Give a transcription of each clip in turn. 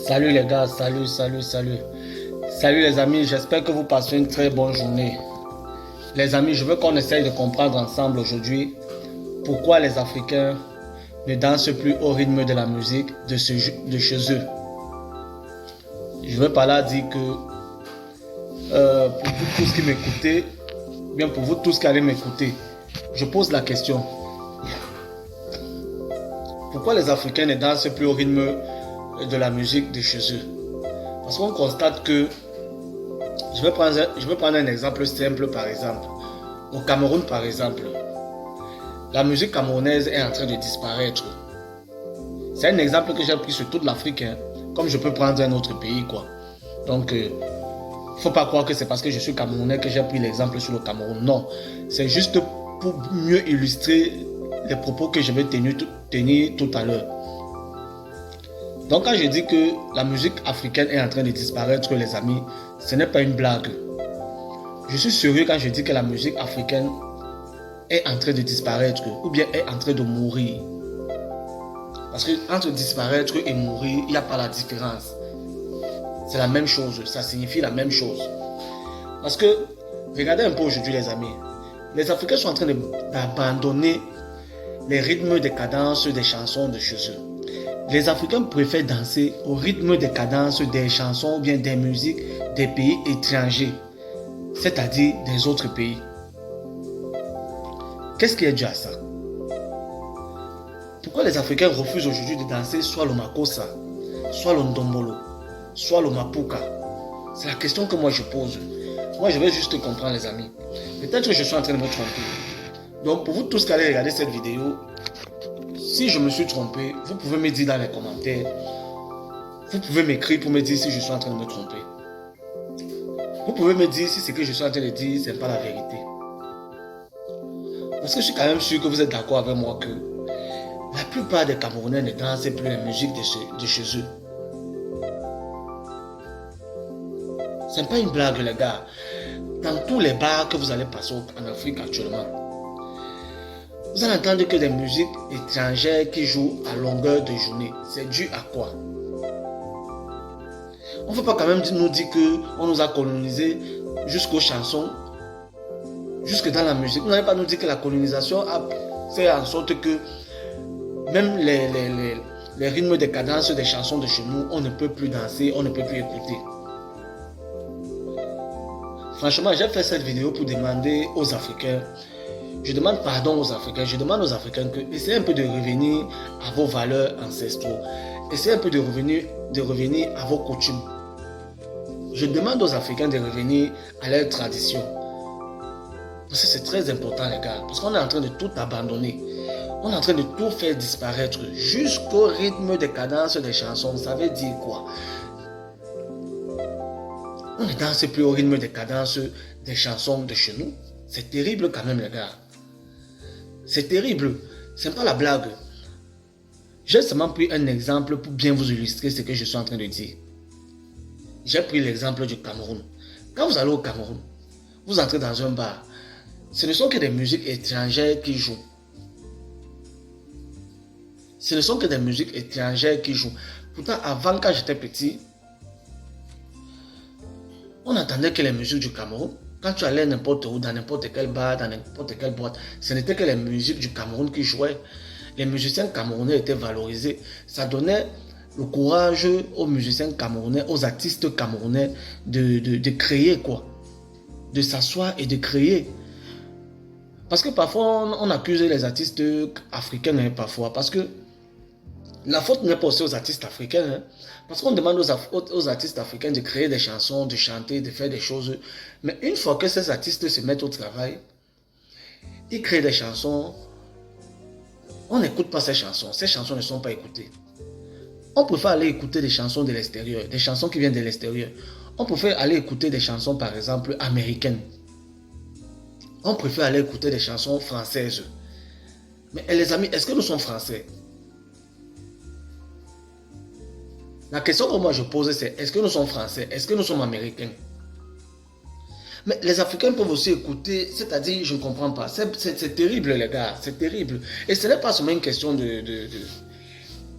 Salut les gars, salut. Salut les amis, j'espère que vous passez une très bonne journée. Les amis, je veux qu'on essaye de comprendre ensemble aujourd'hui pourquoi les Africains ne dansent plus au rythme de la musique de chez eux. Je veux par là dire que pour vous tous qui m'écoutez, bien pour vous tous qui allez m'écouter, je pose la question. Pourquoi les Africains ne dansent plus au rythme de la musique de chez eux? Parce qu'on constate que, je vais prendre un exemple simple par exemple. Au Cameroun par exemple, la musique camerounaise est en train de disparaître. C'est un exemple que j'ai pris sur toute l'Afrique, hein, comme je peux prendre un autre pays, quoi. Donc, faut pas croire que c'est parce que je suis camerounais que j'ai pris l'exemple sur le Cameroun. Non, c'est juste pour mieux illustrer les propos que je vais tenir tout à l'heure. Donc quand je dis que la musique africaine est en train de disparaître, les amis, ce n'est pas une blague. Je suis sérieux quand je dis que la musique africaine est en train de disparaître ou bien est en train de mourir. Parce que entre disparaître et mourir, il n'y a pas la différence. C'est la même chose, ça signifie la même chose. Parce que, regardez un peu aujourd'hui les amis, les Africains sont en train d'abandonner les rythmes de cadence des chansons de chez eux. Les Africains préfèrent danser au rythme des cadences des chansons ou bien des musiques des pays étrangers, c'est-à-dire des autres pays. Qu'est-ce qui est dû à ça? Pourquoi les Africains refusent aujourd'hui de danser soit le makossa, soit le ndombolo, soit le mapuka? C'est la question que moi je pose. Moi je vais juste comprendre les amis. Peut-être que je suis en train de me tromper. Donc pour vous tous qui allez regarder cette vidéo, si je me suis trompé, vous pouvez me dire dans les commentaires. Vous pouvez m'écrire pour me dire si je suis en train de me tromper. Vous pouvez me dire si ce que je suis en train de dire, ce n'est pas la vérité. Parce que je suis quand même sûr que vous êtes d'accord avec moi que la plupart des Camerounais ne dansent plus la musique de chez eux. Ce n'est pas une blague les gars. Dans tous les bars que vous allez passer en Afrique actuellement, vous allez entendre que des musiques étrangères qui jouent à longueur de journée. C'est dû à quoi? On ne peut pas quand même nous dire qu'on nous a colonisés jusqu'aux chansons, jusque dans la musique. Vous n'allez pas nous dire que la colonisation a fait en sorte que même les rythmes des cadences des chansons de chez nous, on ne peut plus danser, on ne peut plus écouter. Franchement, j'ai fait cette vidéo pour demander aux Africains. Je demande pardon aux Africains. Je demande aux Africains que essayez un peu de revenir à vos valeurs ancestrales. Essayez un peu de revenir à vos coutumes. Je demande aux Africains de revenir à leurs traditions. Parce que c'est très important les gars. Parce qu'on est en train de tout abandonner. On est en train de tout faire disparaître. Jusqu'au rythme des cadences des chansons. Ça veut dire quoi? On ne danse plus au rythme des cadences des chansons de chez nous. C'est terrible quand même les gars. C'est terrible. C'est pas la blague. J'ai seulement pris un exemple pour bien vous illustrer ce que je suis en train de dire. J'ai pris l'exemple du Cameroun. Quand vous allez au Cameroun, vous entrez dans un bar. Ce ne sont que des musiques étrangères qui jouent. Ce ne sont que des musiques étrangères qui jouent. Pourtant, avant, quand j'étais petit, on entendait que les musiques du Cameroun, quand tu allais n'importe où, dans n'importe quel bar, dans n'importe quelle boîte, ce n'était que les musiques du Cameroun qui jouaient. Les musiciens camerounais étaient valorisés. Ça donnait le courage aux musiciens camerounais, aux artistes camerounais de créer quoi. De s'asseoir et de créer. Parce que parfois, on accuse les artistes africains, hein, parfois. Parce que la faute n'est pas aussi aux artistes africains. Hein. Parce qu'on demande aux artistes africains de créer des chansons, de chanter, de faire des choses. Mais une fois que ces artistes se mettent au travail, ils créent des chansons. On n'écoute pas ces chansons. Ces chansons ne sont pas écoutées. On préfère aller écouter des chansons de l'extérieur, des chansons qui viennent de l'extérieur. On préfère aller écouter des chansons, par exemple, américaines. On préfère aller écouter des chansons françaises. Mais les amis, est-ce que nous sommes français? La question que moi je pose, c'est est-ce que nous sommes français? Est-ce que nous sommes américains? Mais les Africains peuvent aussi écouter, c'est-à-dire, je ne comprends pas. C'est terrible, les gars, c'est terrible. Et ce n'est pas seulement une question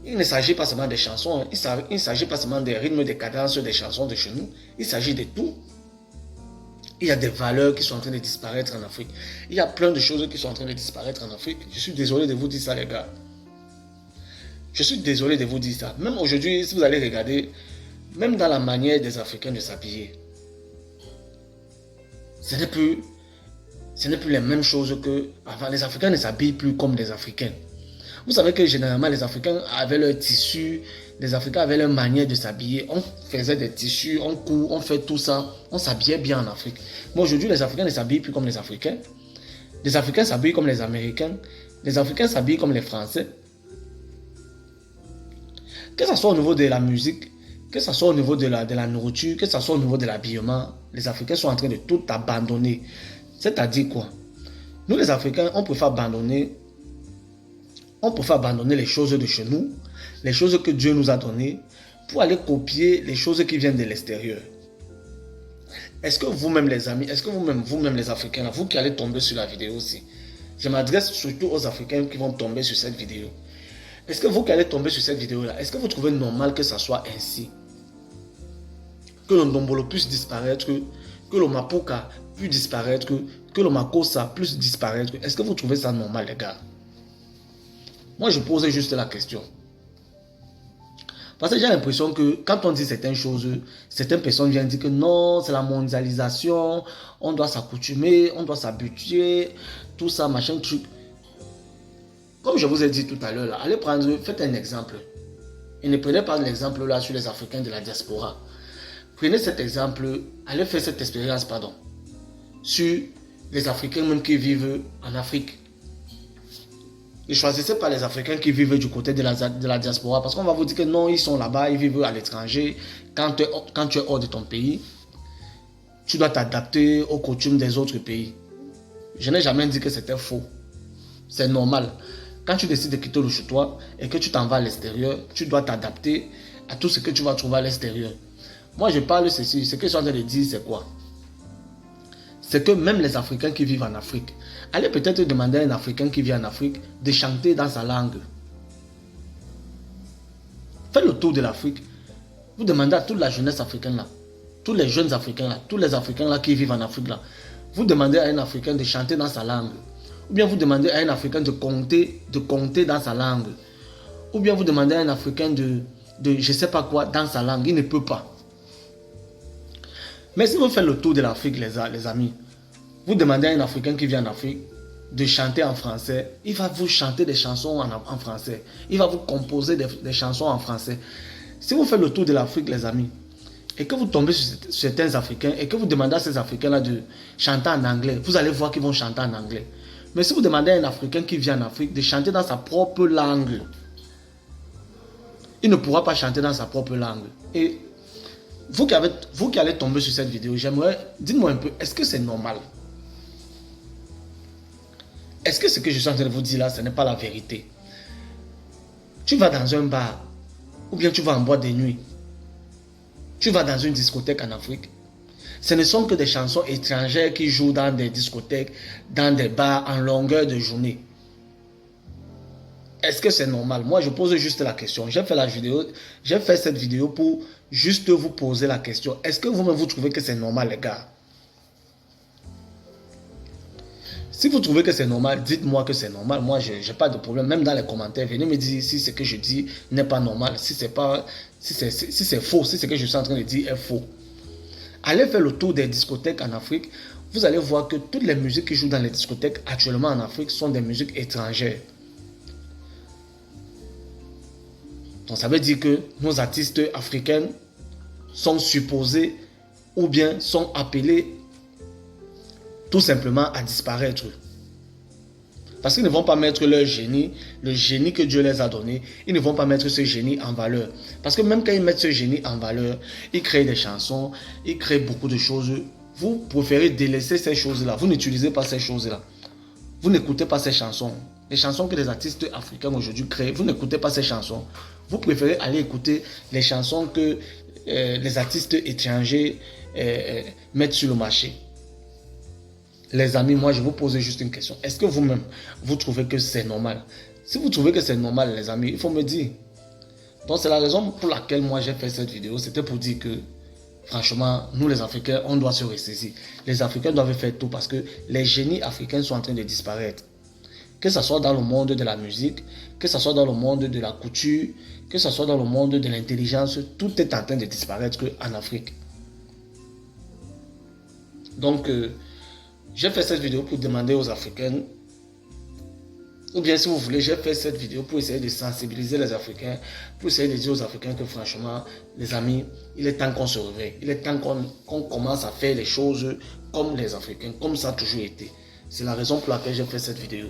Il ne s'agit pas seulement des chansons, il ne s'agit pas seulement des rythmes, des cadences, des chansons de chez nous. Il s'agit de tout. Il y a des valeurs qui sont en train de disparaître en Afrique. Il y a plein de choses qui sont en train de disparaître en Afrique. Je suis désolé de vous dire ça, les gars. Je suis désolé de vous dire ça. Même aujourd'hui, si vous allez regarder, même dans la manière des Africains de s'habiller, ce n'est plus les mêmes choses qu'avant. Les Africains ne s'habillent plus comme des Africains. Vous savez que généralement, les Africains avaient leur tissu, les Africains avaient leur manière de s'habiller. On faisait des tissus, on coud, on fait tout ça. On s'habillait bien en Afrique. Mais aujourd'hui, les Africains ne s'habillent plus comme les Africains. Les Africains s'habillent comme les Américains. Les Africains s'habillent comme les Français. Que ce soit au niveau de la musique, que ce soit au niveau de la nourriture, que ce soit au niveau de l'habillement, les Africains sont en train de tout abandonner. C'est-à-dire quoi? Nous, les Africains, on préfère abandonner les choses de chez nous, les choses que Dieu nous a données, pour aller copier les choses qui viennent de l'extérieur. Est-ce que vous-même, les amis, est-ce que vous-même les Africains, vous qui allez tomber sur la vidéo aussi, je m'adresse surtout aux Africains qui vont tomber sur cette vidéo. Est-ce que vous qui allez tomber sur cette vidéo-là, est-ce que vous trouvez normal que ça soit ainsi? Que le Ndombolo puisse disparaître, que le Mapuka puisse disparaître, que le Makossa puisse disparaître. Est-ce que vous trouvez ça normal, les gars? Moi, je posais juste la question. Parce que j'ai l'impression que quand on dit certaines choses, certaines personnes viennent dire que non, c'est la mondialisation, on doit s'accoutumer, on doit s'habituer, tout ça, machin, truc. Comme je vous ai dit tout à l'heure, allez prendre, faites un exemple. Et ne prenez pas l'exemple là sur les Africains de la diaspora. Prenez cet exemple, allez faire cette expérience, sur les Africains même qui vivent en Afrique. Ne choisissez pas les Africains qui vivent du côté de la diaspora, parce qu'on va vous dire que non, ils sont là-bas, ils vivent à l'étranger. Quand tu es hors de ton pays, tu dois t'adapter aux coutumes des autres pays. Je n'ai jamais dit que c'était faux. C'est normal. Quand tu décides de quitter le chez toi et que tu t'en vas à l'extérieur, tu dois t'adapter à tout ce que tu vas trouver à l'extérieur. Moi, je parle de ceci. Ce que je suis en train de dire, c'est quoi? C'est que même les Africains qui vivent en Afrique, allez peut-être demander à un Africain qui vit en Afrique de chanter dans sa langue. Faites le tour de l'Afrique. Vous demandez à toute la jeunesse africaine là, tous les jeunes Africains là, tous les Africains là qui vivent en Afrique là, vous demandez à un Africain de chanter dans sa langue. Ou bien vous demandez à un Africain de compter dans sa langue. Ou bien vous demandez à un Africain de je ne sais pas quoi dans sa langue. Il ne peut pas. Mais si vous faites le tour de l'Afrique, les amis, vous demandez à un Africain qui vient en Afrique de chanter en français, il va vous chanter des chansons en français. Il va vous composer des chansons en français. Si vous faites le tour de l'Afrique, les amis, et que vous tombez sur certains Africains, et que vous demandez à ces Africains-là de chanter en anglais, vous allez voir qu'ils vont chanter en anglais. Mais si vous demandez à un Africain qui vient en Afrique de chanter dans sa propre langue, il ne pourra pas chanter dans sa propre langue. Et vous qui allez tomber sur cette vidéo, dites-moi un peu, est-ce que c'est normal? Est-ce que ce que je suis en train de vous dire là, ce n'est pas la vérité? Tu vas dans un bar, ou bien tu vas en boîte de nuit, tu vas dans une discothèque en Afrique, ce ne sont que des chansons étrangères qui jouent dans des discothèques, dans des bars en longueur de journée. Est-ce que c'est normal? Moi, je pose juste la question. J'ai fait cette vidéo pour juste vous poser la question. Est-ce que vous-même vous trouvez que c'est normal, les gars? Si vous trouvez que c'est normal, dites-moi que c'est normal. Moi, je n'ai pas de problème. Même dans les commentaires, venez me dire si ce que je dis n'est pas normal, si c'est faux, si ce que je suis en train de dire est faux. Allez faire le tour des discothèques en Afrique. Vous allez voir que toutes les musiques qui jouent dans les discothèques actuellement en Afrique sont des musiques étrangères. Donc ça veut dire que nos artistes africains sont supposés ou bien sont appelés tout simplement à disparaître. Parce qu'ils ne vont pas mettre leur génie, le génie que Dieu les a donné, ils ne vont pas mettre ce génie en valeur. Parce que même quand ils mettent ce génie en valeur, ils créent des chansons, ils créent beaucoup de choses. Vous préférez délaisser ces choses-là. Vous n'utilisez pas ces choses-là. Vous n'écoutez pas ces chansons. Les chansons que les artistes africains aujourd'hui créent, vous n'écoutez pas ces chansons. Vous préférez aller écouter les chansons que les artistes étrangers mettent sur le marché. les amis, moi je vous pose juste une question. Est-ce que vous-même, vous trouvez que c'est normal? Si vous trouvez que c'est normal, les amis, il faut me dire. Donc c'est la raison pour laquelle moi j'ai fait cette vidéo. C'était pour dire que, franchement, nous les Africains, on doit se ressaisir. Les Africains doivent faire tout parce que les génies africains sont en train de disparaître. Que ce soit dans le monde de la musique, que ce soit dans le monde de la couture, que ce soit dans le monde de l'intelligence, tout est en train de disparaître en Afrique. Donc, j'ai fait cette vidéo pour demander aux Africains, ou bien si vous voulez, j'ai fait cette vidéo pour essayer de sensibiliser les Africains, pour essayer de dire aux Africains que franchement, les amis, il est temps qu'on se réveille, il est temps qu'on commence à faire les choses comme les Africains, comme ça a toujours été. C'est la raison pour laquelle j'ai fait cette vidéo.